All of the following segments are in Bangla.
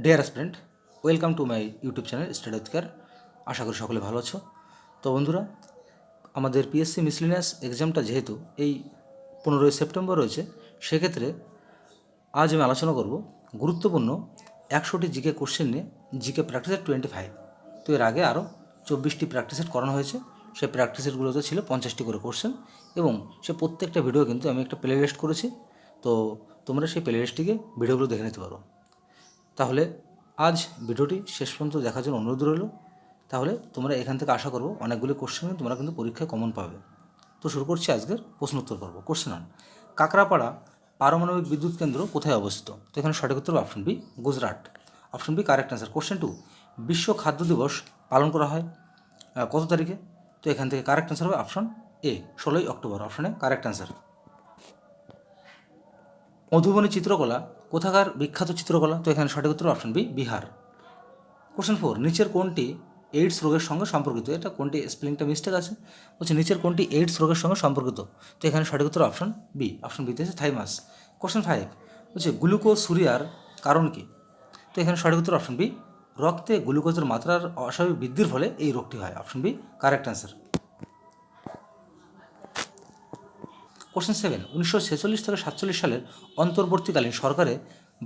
Deer student, welcome to my YouTube channel study with care. আশা করি সকলে ভালো আছো। তো বন্ধুরা, আমাদের পিএসসি মিসলিনিয়াস এক্সামটা যেহেতু এই 15ই সেপ্টেম্বর রয়েছে, সেক্ষেত্রে আজ আমি আলোচনা করব গুরুত্বপূর্ণ 100টি জিকে কোশ্চেন নিয়ে, জিকে প্র্যাকটিস সেট 25। তো এর আগে আরও 24টি প্র্যাকটিস সেট করানো হয়েছে। সেই প্র্যাকটিস সেটগুলোতে ছিল 50টি করে কোশ্চেন, এবং সে প্রত্যেকটা ভিডিও কিন্তু আমি একটা প্লে লিস্ট করেছি। তো তোমরা সেই প্লে লিস্টটিকে ভিডিওগুলো দেখে নিতে পারো। তাহলে আজ ভিডিওটি শেষ পর্যন্ত দেখার জন্য অনুরোধ রইল। তাহলে তোমরা এখান থেকে আশা করবো অনেকগুলি কোশ্চেন তোমরা কিন্তু পরীক্ষায় কমন পাবে। তো শুরু করছি আজকের প্রশ্ন উত্তর পর্ব। কোশ্চেন 1, কাকরাপাড়া পারমাণবিক বিদ্যুৎ কেন্দ্র কোথায় অবস্থিত? তো এখানে সঠিক উত্তর option B, Gujarat. Option B correct answer. Question 2, বিশ্ব খাদ্য দিবস পালন করা হয় কত তারিখে? তো এখান থেকে কারেক্ট অ্যান্সার হবে অপশন এ, 16ই October. Option A correct answer. Madhubani চিত্রকলা কোথাকার বিখ্যাত চিত্রকলা? তো এখানে সঠিক উত্তর অপশন বি, বিহার। কোশ্চেন 4, নিচের কোনটি এইডস রোগের সঙ্গে সম্পর্কিত? এটা কোনটি স্পেলিংটা মিস্টেক আছে, বলছে নিচের কোনটি এইডস রোগের সঙ্গে সম্পর্কিত? তো এখানে সঠিক উত্তর অপশন বি, অপশন বিতে আছে থাইমাস। কোশ্চেন 5, বলছে গ্লুকোসুরিয়ার কারণ কি? তো এখানে সঠিক উত্তর অপশন বি, রক্তে গ্লুকোজের মাত্রার অস্বাভাবিক বৃদ্ধির ফলে এই রোগটি হয়। Option B correct answer. Question 7, 1946 থেকে 47 সালের অন্তর্বর্তীকালীন সরকারে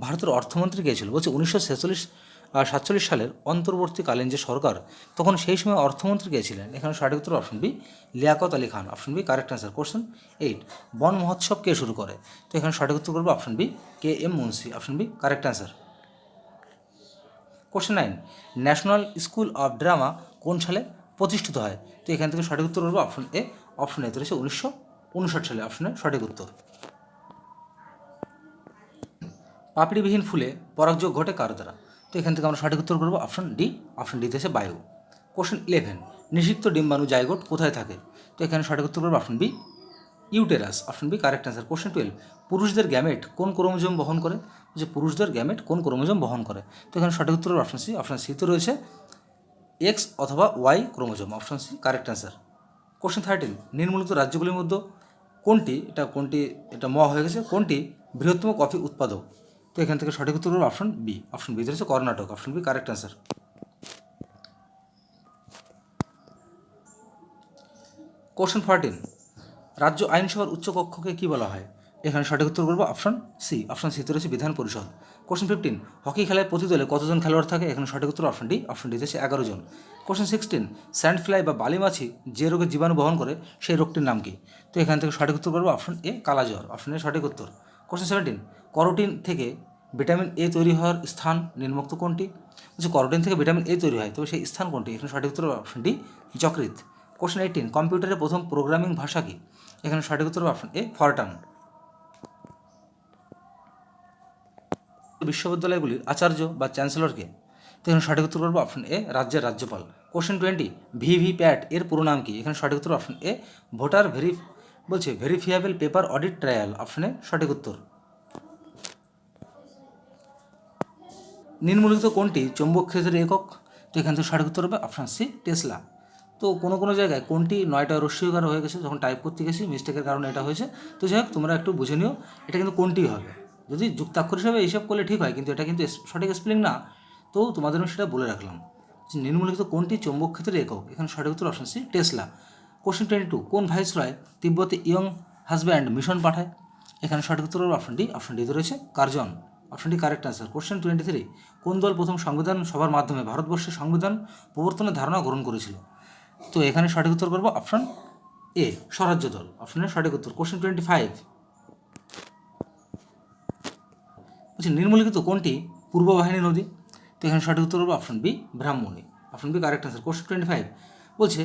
ভারতের অর্থমন্ত্রী কে ছিল? বলছে 1947 সালের অন্তর্বর্তীকালীন যে সরকার, তখন সেই সময় অর্থমন্ত্রী কে ছিলেন? এখানে সঠিক উত্তর option B, Liaquat Ali Khan. Option B correct answer. Question 8, Van মহোৎসব কে শুরু করে? তো এখানে সঠিক উত্তর করবো option B, K M Munshi. Option B correct answer. Question 9, National School of Drama কোন সালে প্রতিষ্ঠিত হয়? তো এখান থেকে সঠিক উত্তর করবো অপশন এ। অপশন এ রয়েছে 1959 সালে। অপশনের সঠিক উত্তর। পাপড়িবিহীন ফুলে পরাগযোগ ঘটে কার দ্বারা? তো এখান থেকে আমরা সঠিক উত্তর করবো অপশন ডি। অপশন ডিতে আছে বায়ু। কোশ্চেন 11, নিষিক্ত ডিম্বাণু জাইগোট কোথায় থাকে? তো এখানে সঠিক উত্তর করবো option B, uterus. Option B correct answer. Question 12, পুরুষদের গ্যামেট কোন ক্রোমোজোম বহন করে? যে পুরুষদের গ্যামেট কোন ক্রোমোজোম বহন করে? তো এখানে সঠিক উত্তর অপশন সি। অপশন সিতে রয়েছে এক্স অথবা Y chromosome. Option C correct answer. Question 13, নিম্নলিখিত রাজ্যগুলির মধ্যে কোনটি এটা ম হয়ে গেছে, কোনটি বৃহত্তম কফি উৎপাদক? তো এখান থেকে সঠিক উত্তর হবে অপশন বি। অপশন বি রয়েছে Karnataka. Option B correct answer. Question 14, রাজ্য আইনসভার উচ্চ কক্ষকে কী বলা হয়? এখানে সঠিক উত্তর করবো অপশন সি। অপশন সিতে রয়েছে বিধান পরিষদ। কোশ্চেন 15, হকি খেলায় প্রতি দলে কতজন খেলোয়াড় থাকে? এখানে সঠিক উত্তর অপশন ডি। অপশন ডিতে আছে 11 জন। কোশ্চেন 16, স্যান্ড ফ্লাই বা বালিমাছি যে রোগের জীবাণু বহন করে সেই রোগটির নাম কি? তো এখান থেকে সঠিক উত্তর করবো অপশন এ, কালাজ্বর। অপশন এ সঠিক উত্তর। কোশ্চেন 17, করোটিন থেকে ভিটামিন এ তৈরি হওয়ার স্থান নিম্নোক্ত কোনটি? বলছে করোটিন থেকে ভিটামিন এ তৈরি হয়, তবে সেই স্থান কোনটি? এখানে সঠিক উত্তর অপশন ডি, যকৃৎ। কোশ্চেন 18, কম্পিউটারের প্রথম প্রোগ্রামিং ভাষা কি? এখানে সঠিক উত্তর অপশন এ, ফরটান। বিশ্ববিদ্যালয়গুলির আচার্য বা চ্যান্সেলরকে? তো এখানে সঠিক উত্তর করবো অপশন এ, রাজ্যের রাজ্যপাল। কোশ্চেন 20, ভিভিপ্যাট এর পুরো নাম কি? এখানে সঠিক উত্তর option A, verifiable paper audit trail. অপশনে সঠিক উত্তর। নিম্নলিখিত কোনটি চৌম্বক ক্ষেত্রের একক? তো এখান থেকে সঠিক উত্তর হবে অপশন সি, টেসলা। তো কোনো জায়গায় কোনটি 9টা রস্যইকার হয়ে গেছে, যখন টাইপ করতে গেছি মিস্টেকের কারণে এটা হয়েছে। তো যাই হোক, তোমরা একটু বুঝে নিও, এটা কিন্তু কোনটি হবে। যদি যুক্তাক্ষর হিসাবে হিসাব করলে ঠিক হয়, কিন্তু এটা কিন্তু সঠিক স্পেলিং না। তো তোমাদের আমি সেটা বলে রাখলাম। নিম্নলিখিত কোনটি চৌম্বক ক্ষেত্রের একক? এখানে সঠিক উত্তর অপশন সি, টেসলা। কোশ্চেন 22, কোন ভাইসরয় তিব্বতে ইয়ং হাজব্যান্ড মিশন পাঠায়? এখানে সঠিক উত্তর হবে অপশন ডি। অপশন ডিতে রয়েছে Curzon. Option D correct answer. Question 23, কোন দল প্রথম সংবিধান সভার মাধ্যমে ভারতবর্ষের সংবিধান প্রবর্তনের ধারণা গ্রহণ করেছিল? তো এখানে সঠিক উত্তর করবো অপশন এ, স্বরাজ্য দল। অপশনের সঠিক উত্তর। কোশ্চেন 25, বলছি নিম্নলিখিত কোনটি পূর্ব বাহিনী নদী? তো এখানে সঠিক উত্তর করবো option B, Brahmani. Option B correct answer. Question 25, বলছে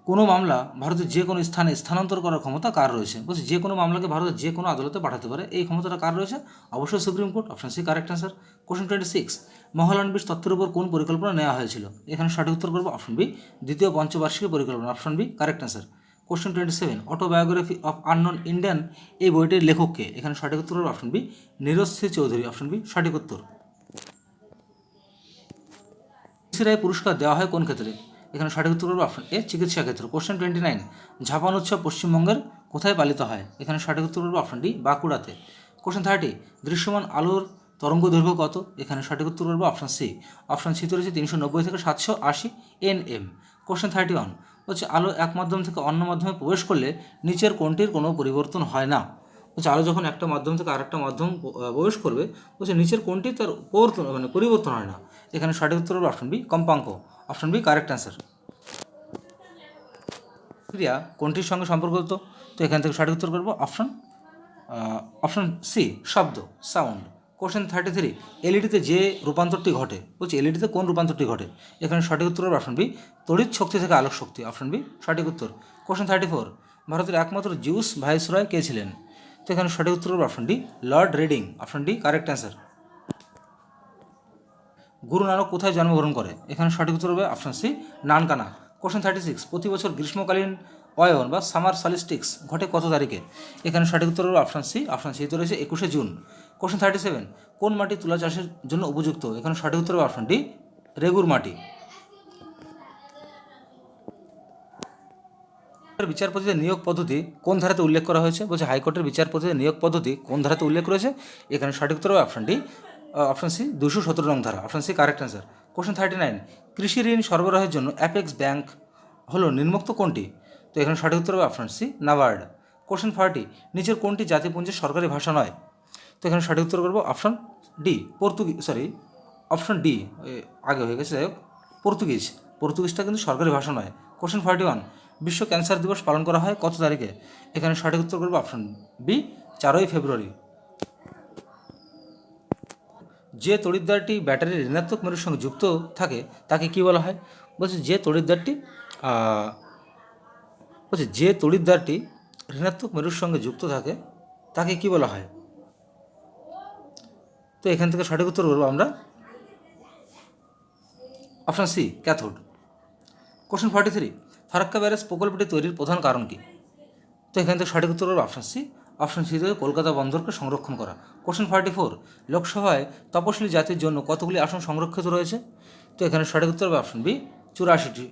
কোনো মামলা ভারতের যে কোনো স্থানে স্থানান্তর করার ক্ষমতা কার রয়েছে? বলছে যে কোনো মামলাকে ভারতের যে কোনো আদালতে পাঠাতে পারে, এই ক্ষমতাটা কার রয়েছে? অবশ্যই Supreme Court. Option C correct answer. Question 26, Mahalanobis তত্ত্বের উপর কোন পরিকল্পনা নেওয়া হয়েছিল? এখানে সঠিক উত্তর করবো অপশন বি, দ্বিতীয় পঞ্চবার্ষিকী পরিকল্পনা। Option B correct answer. Question 27, autobiography of unknown Indian এই বইটির লেখককে? এখানে সঠিক উত্তর হবে option B, Niraj C Chaudhuri. Option B সঠিক উত্তর। রায় পুরস্কার দেওয়া হয় কোন ক্ষেত্রে? এখানে সঠিক উত্তর করবো অপশন এ, চিকিৎসা ক্ষেত্র। কোশ্চেন 29, ঝাপান উৎসব পশ্চিমবঙ্গের কোথায় পালিত হয়? এখানে সঠিক উত্তর করবো অপশন ডি, বাঁকুড়াতে। কোশ্চেন 30, দৃশ্যমান আলোর তরঙ্গ দৈর্ঘ্য কত? এখানে সঠিক উত্তর করবো অপশান সি। অপশান সিতে রয়েছে 390 থেকে 780 NM। কোশ্চেন 31 বলছে আলো এক মাধ্যম থেকে অন্য মাধ্যমে প্রবেশ করলে নিচের কোনটির কোনো পরিবর্তন হয় না। বলছে আলো যখন একটা মাধ্যম থেকে আরেকটা মাধ্যম প্রবেশ করবে, বলছে নিচের কোনটি তার পরিবর্তন হয় না। এখানে সঠিক উত্তর হবে অপশান বি, কম্পাঙ্ক। Option B correct answer. ক্রিয়া কোনটির সঙ্গে সম্পর্কিত? তো এখান থেকে সঠিক উত্তর করবো অপশান সি, শব্দ, সাউন্ড। কোশ্চেন 33 এলইডিতে যে রূপান্তরটি ঘটে, বলছি এলইডিতে কোন রূপান্তরটি ঘটে? এখানে সঠিক উত্তর হবে অপশান বি, তড়িৎ শক্তি থেকে আলোক শক্তি। অপশান বি সঠিক উত্তর। কোশ্চেন 34 ভারতের একমাত্র জিউস ভাইসরয় কে ছিলেন? তো এখানে সঠিক উত্তর হবে option D, Lord Reading. Option D correct answer. Guru Nanak কোথায় জন্মগ্রহণ করে? এখানে সঠিক উত্তর হবে অপশান সি, নানকানা। কোশ্চেন 36 প্রতি বছর গ্রীষ্মকালীন অয়ন বা সামার সলিস্টিক্স ঘটে কত তারিখে? এখানে সঠিক উত্তর হবে অপশান সি। অপশান সিতে রয়েছে 21শে জুন। কোশ্চেন 37 কোন মাটি তুলা চাষের জন্য উপযুক্ত? এখানে সঠিক উত্তর হবে অপশান ডি, রেগুর মাটি। বিচারপতিদের নিয়োগ পদ্ধতি কোন ধারাতে উল্লেখ করা হয়েছে? বলছে হাইকোর্টের বিচারপতিদের নিয়োগ পদ্ধতি কোন ধারাতে উল্লেখ রয়েছে? এখানে সঠিক উত্তর হবে অপশান ডি, অপশান সি 217 নং ধারা। Option C correct answer. Question 39 কৃষি ঋণ সরবরাহের জন্য অ্যাপেক্স ব্যাংক হলো নিম্নোক্ত কোনটি? তো এখানে সঠিক উত্তর হবে অপশান সি, নাবার্ড। কোশ্চেন 40 নিচের কোনটি জাতিপুঞ্জের সরকারি ভাষা নয়? তো এখানে সঠিক উত্তর করবো অপশান ডি, অপশান ডি আগে হয়ে গেছে, যাই হোক পর্তুগিজটা কিন্তু সরকারি ভাষা নয়। কোশ্চেন 41 বিশ্ব ক্যান্সার দিবস পালন করা হয় কত তারিখে? এখানে সঠিক উত্তর করবো অপশান বি, 4ই ফেব্রুয়ারি। যে তড়িৎদ্বারটি ব্যাটারির ঋণাত্মক মেরুর সঙ্গে যুক্ত থাকে তাকে কি বলা হয়? বলছে যে তড়িৎদ্বারটি ঋণাত্মক মেরুর সঙ্গে যুক্ত থাকে তাকে কি বলা হয়? তো এখান থেকে সঠিক উত্তর করবো আমরা option C, cathode. Question 43 Farakka barrage প্রকল্পটি তৈরির প্রধান কারণ কি? তো এখান থেকে সঠিক উত্তর হবে অপশান সি। অপশান সি থেকে কলকাতা বন্দরকে সংরক্ষণ করা। কোশ্চেন 44 লোকসভায় তপশিলি জাতির জন্য কতগুলি আসন সংরক্ষিত রয়েছে? তো এখানে সঠিক উত্তর হবে অপশান বি, 84টি।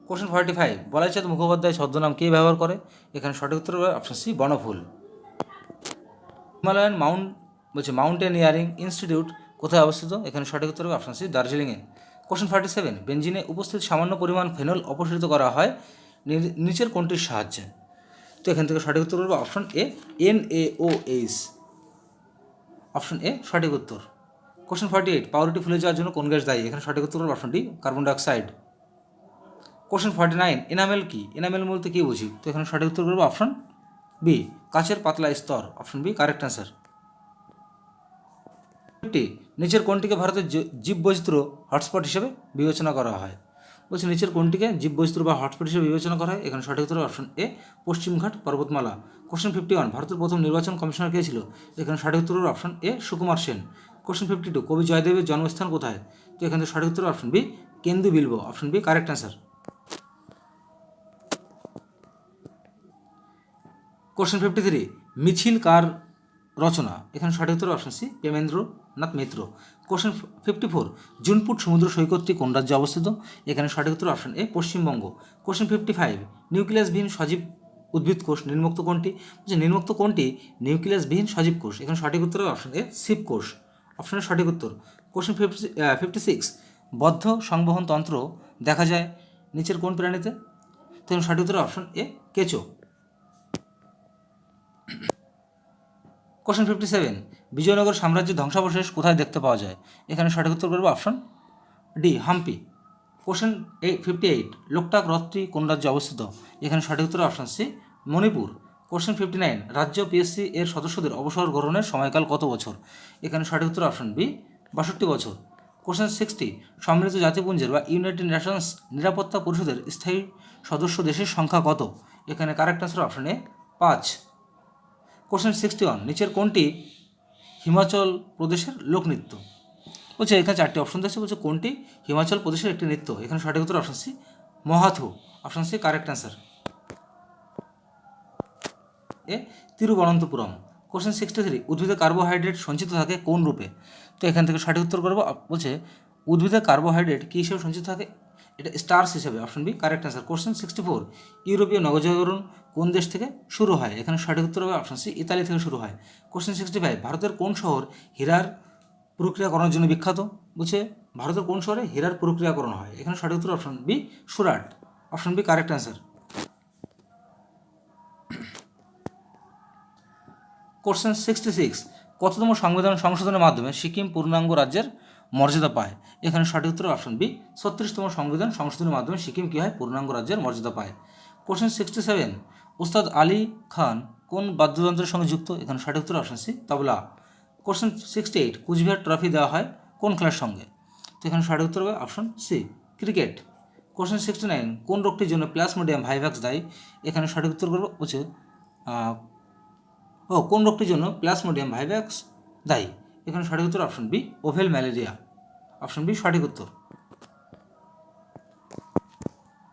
কোশ্চেন 45 বলাইচাঁদ মুখোপাধ্যায় ছদ্মনাম কে ব্যবহার করে? এখানে সঠিক উত্তর হবে option C, Banaphool. Himalayan mountaineering institute কোথায় অবস্থিত? এখানে সঠিক উত্তর হবে অপশান সি, দার্জিলিংয়ে। কোশ্চেন 47 বেঞ্জিনে উপস্থিত সামান্য পরিমাণ ফেনল অপসারিত করা হয় নিচের কোনটির সাহায্যে? তো এখান থেকে সঠিক উত্তর করবো option A, NaOH। Option A সঠিক উত্তর। কোশ্চেন 48 পাউরুটি ফুলে যাওয়ার জন্য কোন গ্যাস দায়ী? এখানে সঠিক উত্তর করবো option D, carbon dioxide. Question 49 enamel কি? এনামেল বলতে কী বুঝি? তো এখানে সঠিক উত্তর করবো অপশান বি, কাচের পাতলা স্তর। Option B correct answer. নিচের কোনটিকে ভারতের জীববৈচিত্র্য হটস্পট হিসেবে বিবেচনা করা হয়? বলছে নিচের কোনটিকে জীববৈচিত্র্য বা হটস্পট হিসেবে বিবেচনা করা হয়? এখানে সঠিক উত্তর অপশন এ, পশ্চিমঘাট পর্বতমালা। কোশ্চেন 51 ভারতের প্রথম নির্বাচন কমিশনার কে ছিল? এখানে সঠিক উত্তর option A, Sukumar Sen. Question 52 কবি জয়দেবের জন্মস্থান কোথায়? তো এখানে সঠিক উত্তর option B, Kendu Bilwa. Option B correct answer. Question 53 মিছিল কার রচনা? এখানে সঠিক উত্তর option C, Premendranath Mitra. Question 54 Junput সমুদ্র সৈকতটি কোন রাজ্যে অবস্থিত? এখানে সঠিক উত্তর অপশন এ, পশ্চিমবঙ্গ। কোশ্চেন 55 নিউক্লিয়াসবিহীন সজীব উদ্ভিদ কোষ নিম্নোক্ত কোনটি? নিম্নোক্ত কোনটি নিউক্লিয়াসবিহীন সজীব কোষ? এখানে সঠিক উত্তর অপশন এ, শিব কোষ। অপশনের সঠিক উত্তর। কোশ্চেন 56 বদ্ধ সংবহন তন্ত্র দেখা যায় নিচের কোন প্রাণীতে? তো সঠিক উত্তর অপশন এ, কেঁচো। কোশ্চেন 57 বিজয়নগর সাম্রাজ্যের ধ্বংসাবশেষ কোথায় দেখতে পাওয়া যায়? এখানে সঠিক উত্তর করবো option D, Hampi. Question 58 Loktak হ্রদটি কোন রাজ্যে অবস্থিত? এখানে সঠিক উত্তর অপশন সি, মণিপুর। কোশ্চেন 59 রাজ্য পিএসসি এর সদস্যদের অবসর গ্রহণের সময়কাল কত বছর? এখানে সঠিক উত্তর অপশন বি, 62 বছর। কোশ্চেন 60 সম্মিলিত জাতিপুঞ্জের বা ইউনাইটেড নেশনস নিরাপত্তা পরিষদের স্থায়ী সদস্য দেশের সংখ্যা কত? এখানে correct answer option A, 5। Question 61 নিচের কোনটি হিমাচল প্রদেশের লোকনৃত্য? বলছে এখানে চারটি অপশন দিয়েছে, বলছে কোনটি হিমাচল প্রদেশের একটি নৃত্য? এখানে সঠিক উত্তর option C, Mahathu. Option C correct answer. এ তিরুবনন্তপুরম। কোশ্চেন 63 উদ্ভিদে কার্বোহাইড্রেট সঞ্চিত থাকে কোন রূপে? তো এখান থেকে সঠিক উত্তর করবো, বলছে উদ্ভিদে কার্বোহাইড্রেট কী হিসেবে সঞ্চিত থাকে? এটা স্টার্চ হিসেবে। Option B correct answer. Question 64 ইউরোপীয় নগরজাগরণ কোন দেশ থেকে শুরু হয়? এখানে সঠিক উত্তর হবে অপশন সি, ইতালি থেকে শুরু হয়। কোশ্চেন 65 ভারতের কোন শহর হীরার প্রক্রিয়াকরণের জন্য বিখ্যাত? বলছে ভারতের কোন শহরে হীরার প্রক্রিয়াকরণ হয়? এখানে সঠিক উত্তর option B Surat. Option B correct answer. Question 66, কততম সংবিধান সংশোধনের মাধ্যমে সিকিম পূর্ণাঙ্গ রাজ্যের মর্যাদা পায়? এখানে সঠিক উত্তর অপশন বি 36তম সংবিধান সংশোধনের মাধ্যমে সিকিম কী হয়? পূর্ণাঙ্গ রাজ্যের মর্যাদা পায়। কোশ্চেন 67, ওস্তাদ আলী খান কোন বাদ্যযন্ত্রের সঙ্গে যুক্ত? এখানে সঠিক উত্তর অপশন সি তবলা। কোশ্চেন 68, কুচবিহার ট্রফি দেওয়া হয় কোন খেলার সঙ্গে? তো এখানে সঠিক উত্তর হবে অপশন সি ক্রিকেট। কোশ্চেন 69, কোন রোগটির জন্য প্লাজমোডিয়াম ভাইভাক্স দায়ী? এখানে সঠিক উত্তর করবো হচ্ছে কোন রোগটির জন্য প্লাজমোডিয়াম ভাইভাক্স দায়ী? এখানে সঠিক উত্তর option B ovale malaria. Option B সঠিক উত্তর।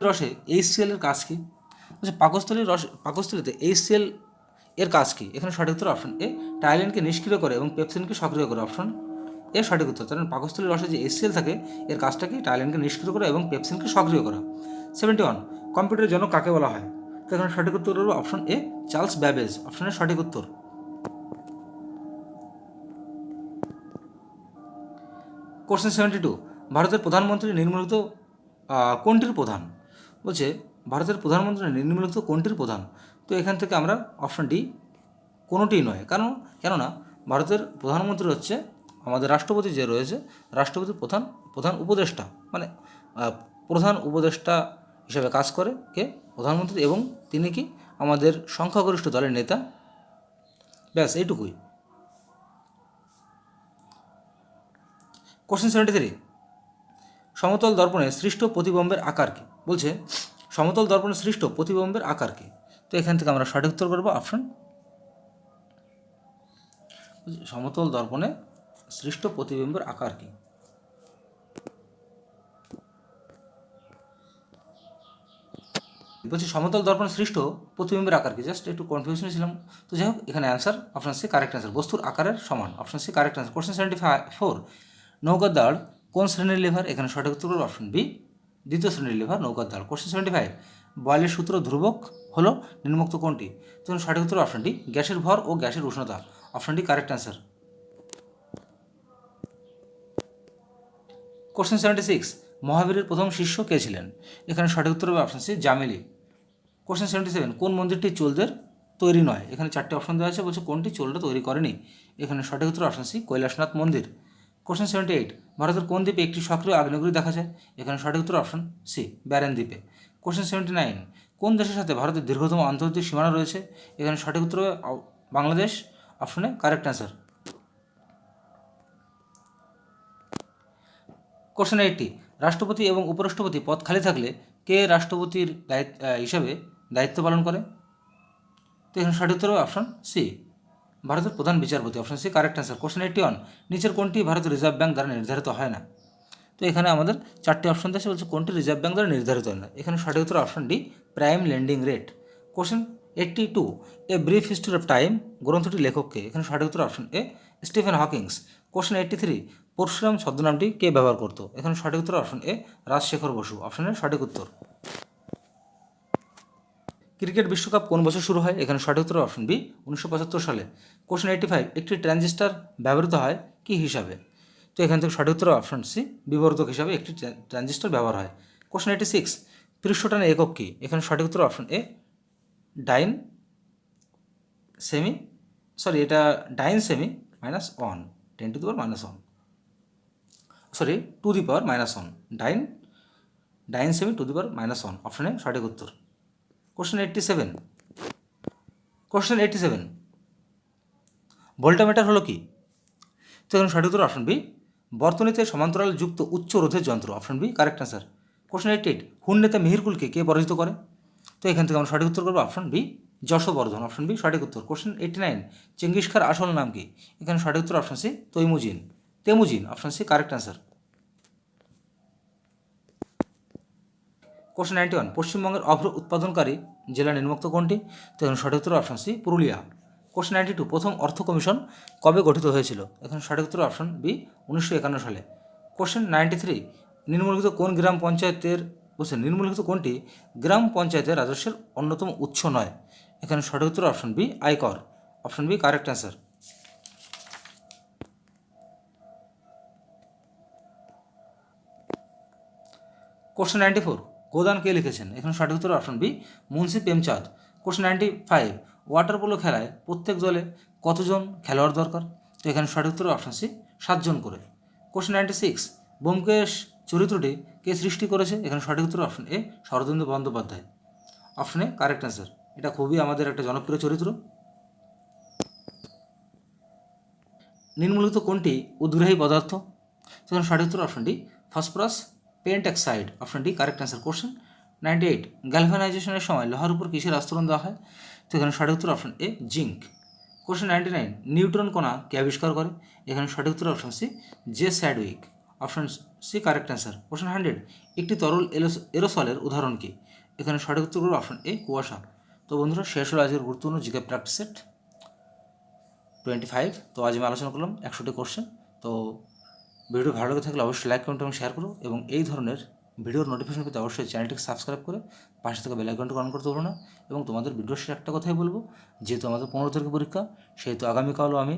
রসে HCl এর কাজ কী? বলছে পাকস্থলীতে HCl এর কাজ কী? এখানে সঠিক উত্তর অপশন এ টাইলিনকে নিষ্ক্রিয় করে এবং পেপসিনকে সক্রিয় করে। অপশন এ সঠিক উত্তর। কারণ পাকস্থলীর রসে যে HCl থাকে এর কাজটা কি? টাইলিনকে নিষ্ক্রিয় করা এবং পেপসিনকে সক্রিয় করা। 71, কম্পিউটারের জন্য কাকে বলা হয়? তো এখানে সঠিক উত্তর হলো অপশন এ চার্লস ব্যাবেজ। অপশনের সঠিক উত্তর। কোশ্চেন 72, ভারতের প্রধানমন্ত্রী নিম্নলিখিত কোনটির প্রধান? বলছে ভারতের প্রধানমন্ত্রী নিম্নলিখিত কোনটির প্রধান? তো এখান থেকে আমরা অপশন ডি কোনোটিই নয়। কেননা ভারতের প্রধানমন্ত্রী হচ্ছে আমাদের রাষ্ট্রপতি যে রয়েছে, রাষ্ট্রপতির প্রধান উপদেষ্টা, মানে প্রধান উপদেষ্টা হিসেবে কাজ করে কে? প্রধানমন্ত্রী, এবং তিনি কি আমাদের সংখ্যাগরিষ্ঠ দলের নেতা। ব্যাস এইটুকুই। কোশ্চেন 73, সমতল দর্পণে সৃষ্ট প্রতিবিম্বের আকার কী? বলছে সমতল দর্পণে সৃষ্ট প্রতিবিম্বের আকার কী? তো এখান থেকে আমরা সঠিক উত্তর করবো অপশন সমতল দর্পণে সৃষ্ট প্রতিবিম্বের আকার কী? বলছি সমতল দর্পণে সৃষ্ট প্রতিবিম্বের আকার কি? জাস্ট একটু কনফিউশন ছিলাম। তো যাই হোক, এখানে answer option C correct answer, বস্তুর আকারের সমান। Option C correct answer. Question 74, নৌকার দাঁড় কোন শ্রেণীর লিভার? এখানে সঠিক উত্তর হবে অপশন বি দ্বিতীয় শ্রেণীর লিভার নৌকার দাঁড়। কোশ্চেন 75, বয়েলের সূত্র ধ্রুবক হলো নিম্নোক্ত কোনটি? তো সঠিক উত্তর অপশন ডি গ্যাসের ভর ও গ্যাসের উষ্ণতা। Option D correct answer. Question 76, মহাবীরের প্রথম শিষ্য কে ছিলেন? এখানে সঠিক উত্তর হবে অপশন সি জামিলি। কোশ্চেন 77, কোন মন্দিরটি চোলদের তৈরি নয়? এখানে চারটে অপশন দেওয়া আছে, বলছে কোনটি চোলটা তৈরি করেনি? এখানে সঠিক উত্তর অপশন সি কৈলাসনাথ মন্দির। কোশ্চেন 78, ভারতের কোন দ্বীপে একটি সক্রিয় আগ্নেয়গিরি দেখা যায়? এখানে সঠিক উত্তর অপশন সি ব্যারেন দ্বীপে। কোশ্চেন 79, কোন দেশের সাথে ভারতের দীর্ঘতম আন্তর্জাতিক সীমানা রয়েছে? এখানে সঠিক উত্তর হবে বাংলাদেশ। অপশনে কারেক্ট অ্যান্সার। কোশ্চেন 80, রাষ্ট্রপতি এবং উপরাষ্ট্রপতি পদ খালি থাকলে কে রাষ্ট্রপতির হিসাবে দায়িত্ব পালন করে? তো এখানে সঠিক উত্তর হবে অপশন সি ভারতের প্রধান বিচারপতি। Option C correct answer. Question 81, নিচের কোনটি ভারতের রিজার্ভ ব্যাঙ্ক দ্বারা নির্ধারিত হয় না? তো এখানে আমাদের চারটি অপশন দেশে, বলছে কোনটি রিজার্ভ ব্যাঙ্ক দ্বারা নির্ধারিত হয় না? এখানে সঠিক উত্তর option D prime lending rate. Question 82, a brief history of time গ্রন্থটির লেখককে? এখানে সঠিক উত্তর option A Stephen Hawkings. Question 83, Parashuram ছদ্মনামটি কে ব্যবহার করতো? এখানে সঠিক উত্তর অপশন এ রাজশেখর বসু। অপশনের সঠিক উত্তর। ক্রিকেট বিশ্বকাপ কোন বছর শুরু হয়? এখানে সঠিক উত্তর অপশন বি 1975 সালে। কোশ্চেন 85, একটি ট্রানজিস্টর ব্যবহৃত হয় কি হিসাবে? তো এখান থেকে সঠিক উত্তর অপশন সি বিবর্ধক হিসাবে একটি ট্রানজিস্টর ব্যবহার হয়। কোশ্চেন 86, পৃষ্ঠটানের একক কী? এখানে সঠিক উত্তর অপশন এ ডাইন সেমি -1 10⁻⁻1 সরি (2⁻⁻1) ডাইন সেমি (2⁻⁻1) অপশনে সঠিক উত্তর। কোশ্চেন 87, ভোল্টামিটার হলো কি? তো এখানে সঠিক উত্তর অপশন বি বর্তনীতে সমান্তরাল যুক্ত উচ্চ রোধের যন্ত্র। Option B correct answer. Question 88, হুন নেতা মিহিরকুলকে কে পরাজিত করে? তো এখান থেকে আমরা সঠিক উত্তর করবো option B Yashvardhan. Option B সঠিক উত্তর। কোশ্চেন 89, চেঙ্গিস খার আসল নাম কি? এখানে সঠিক উত্তর option C Temujin. Option C correct answer. Question 91, পশ্চিমবঙ্গের অভ্র উৎপাদনকারী জেলা নিম্নোক্ত কোনটি? তো এখানে সঠিক উত্তর অপশন সি পুরুলিয়া। কোশ্চেন 92, প্রথম অর্থ কমিশন কবে গঠিত হয়েছিল? এখানে সঠিক উত্তর অপশন বি 1951 সালে। কোশ্চেন 93, নিম্নলিখিত কোনটি গ্রাম পঞ্চায়েতের রাজস্বের অন্যতম উৎস নয়? এখানে সঠিক উত্তর অপশন বি আয়কর। Option B correct answer. Question 94, Godan কে লিখেছেন? এখানে সঠিক উত্তর অপশন বি, Munshi Premchand. Question 95, water polo খেলায় প্রত্যেক দলে কতজন খেলোয়াড় দরকার? তো এখানে সঠিক উত্তর অপশন সি, 7 জন করে। কোশ্চেন 96, ব্যোমকেশ চরিত্রটি কে সৃষ্টি করেছে? এখানে সঠিক উত্তর option A, Sharadindu Bandyopadhyay. Option A correct answer. এটা খুবই আমাদের একটা জনপ্রিয় চরিত্র। নিম্নলিখিত কোনটি উদ্গ্রাহী পদার্থ? সেখানে সঠিক উত্তর option D, phosphorus পেন্টঅক্সাইড। Option D correct answer. Question 98, গ্যালভানাইজেশনের সময় লোহার উপর কিসের আস্তরণ দেওয়া হয়? তো এখানে সঠিক উত্তর option A, zinc. Question 99, neutron কণা কে আবিষ্কার করে? এখানে সঠিক উত্তর option C, J Chadwick. Option C correct answer. Question 100, একটি তরল এরোসলের উদাহরণ কি? এখানে সঠিক উত্তর অপশন এ, কুয়াশা। তো বন্ধুরা, শেষ হলো আজকের গুরুত্বপূর্ণ জিকে প্র্যাকটিস সেট 25। তো আজ আমি আলোচনা করলাম 100টি কোশ্চেন। তো ভিডিও ভালো লেগে থাকলে অবশ্যই লাইক, কমেন্ট এবং শেয়ার করো, এবং এই ধরনের ভিডিওর নোটিফিকেশন পেতে অবশ্যই চ্যানেলটিকে সাবস্ক্রাইব করে পাশে থেকে বেল আইকনটি অন করতে ভুলো না। এবং তোমাদের ভিডিওর শেষে একটা কথাই বলবো, যেহেতু আমাদের 15 তারিখে পরীক্ষা, সেহেতু আগামীকালও আমি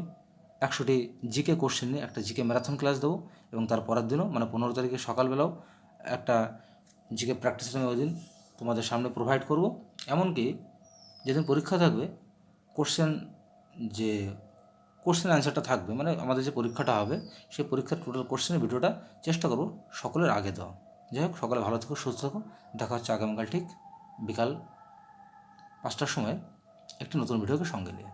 100টি জিকে কোশ্চেন নিয়ে একটা জিকে ম্যারাথন ক্লাস দেবো, এবং তার পরের দিনও মানে 15 তারিখে সকালবেলাও একটা জিকে প্র্যাকটিস আমি ওই দিন তোমাদের সামনে প্রোভাইড করব। এমনকি যেদিন পরীক্ষা থাকবে, কোশ্চেন যে কোশ্চেন অ্যান্সারটা থাকবে, মানে আমাদের যে পরীক্ষাটা হবে সেই পরীক্ষার টোটাল কোশ্চেনের ভিডিওটা চেষ্টা করব সকলের আগে দেওয়া। যাই হোক, সকলে ভালো থেকো, সুস্থ থাকো। দেখা হচ্ছে আগামীকাল ঠিক বিকাল 5টার সময় একটি নতুন ভিডিওকে সঙ্গে নিয়ে।